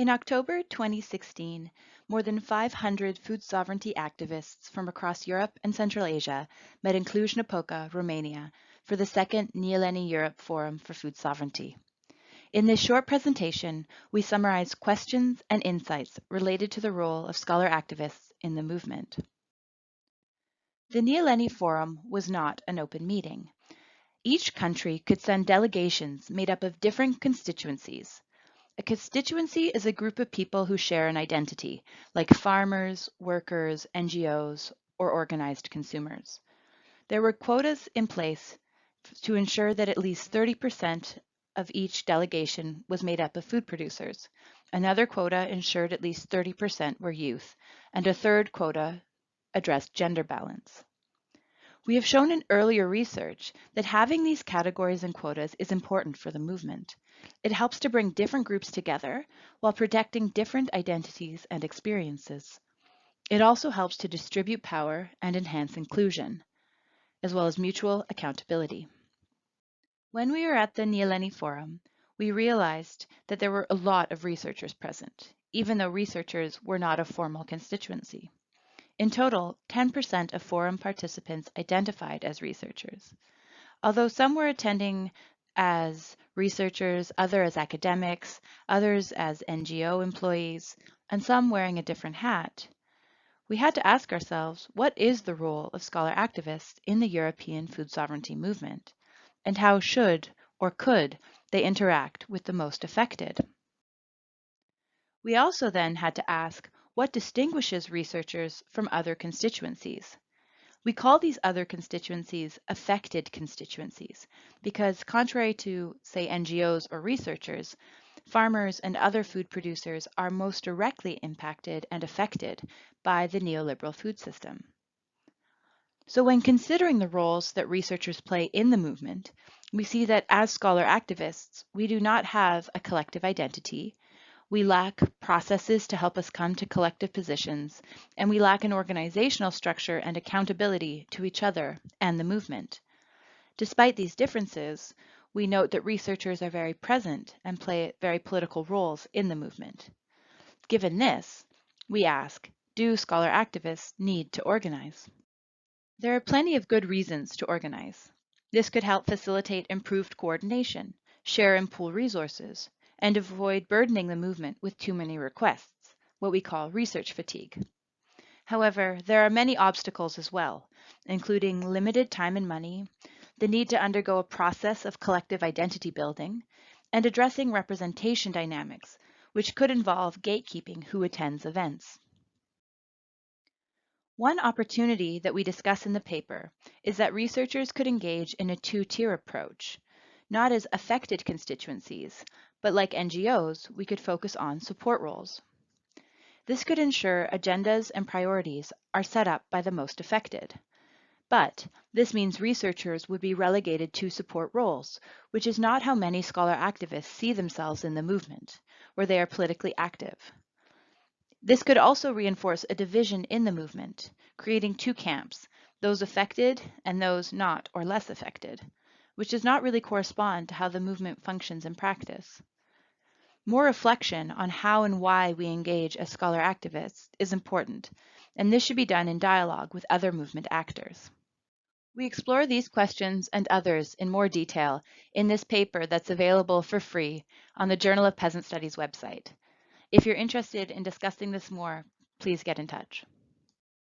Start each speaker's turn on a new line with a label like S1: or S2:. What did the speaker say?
S1: In October 2016, more than 500 food sovereignty activists from across Europe and Central Asia met in Cluj-Napoca, Romania, for the second Nieleni Europe Forum for Food Sovereignty. In this short presentation, we summarize questions and insights related to the role of scholar activists in the movement. The Nieleni Forum was not an open meeting. Each country could send delegations made up of different constituencies. A constituency is a group of people who share an identity, like farmers, workers, NGOs, or organized consumers. There were quotas in place to ensure that at least 30% of each delegation was made up of food producers. Another quota ensured at least 30% were youth, and a third quota addressed gender balance. We have shown in earlier research that having these categories and quotas is important for the movement. It helps to bring different groups together while protecting different identities and experiences. It also helps to distribute power and enhance inclusion, as well as mutual accountability. When we were at the Nieleni Forum, we realized that there were a lot of researchers present, even though researchers were not a formal constituency. In total, 10% of forum participants identified as researchers. Although some were attending as researchers, others as academics, others as NGO employees, and some wearing a different hat, we had to ask ourselves, what is the role of scholar activists in the European food sovereignty movement? And how should or could they interact with the most affected? We also then had to ask, what distinguishes researchers from other constituencies? We call these other constituencies affected constituencies because, contrary to, say, NGOs or researchers, farmers and other food producers are most directly impacted and affected by the neoliberal food system. So when considering the roles that researchers play in the movement, we see that as scholar activists, we do not have a collective identity. We lack processes to help us come to collective positions, and we lack an organizational structure and accountability to each other and the movement. Despite these differences, we note that researchers are very present and play very political roles in the movement. Given this, we ask, do scholar activists need to organize? There are plenty of good reasons to organize. This could help facilitate improved coordination, share and pool resources, and avoid burdening the movement with too many requests, what we call research fatigue. However, there are many obstacles as well, including limited time and money, the need to undergo a process of collective identity building, and addressing representation dynamics, which could involve gatekeeping who attends events. One opportunity that we discuss in the paper is that researchers could engage in a two-tier approach, not as affected constituencies, but like NGOs, we could focus on support roles. This could ensure agendas and priorities are set up by the most affected. But this means researchers would be relegated to support roles, which is not how many scholar activists see themselves in the movement, where they are politically active. This could also reinforce a division in the movement, creating two camps, those affected and those not or less affected, which does not really correspond to how the movement functions in practice. More reflection on how and why we engage as scholar activists is important, and this should be done in dialogue with other movement actors. We explore these questions and others in more detail in this paper that's available for free on the Journal of Peasant Studies website. If you're interested in discussing this more, please get in touch.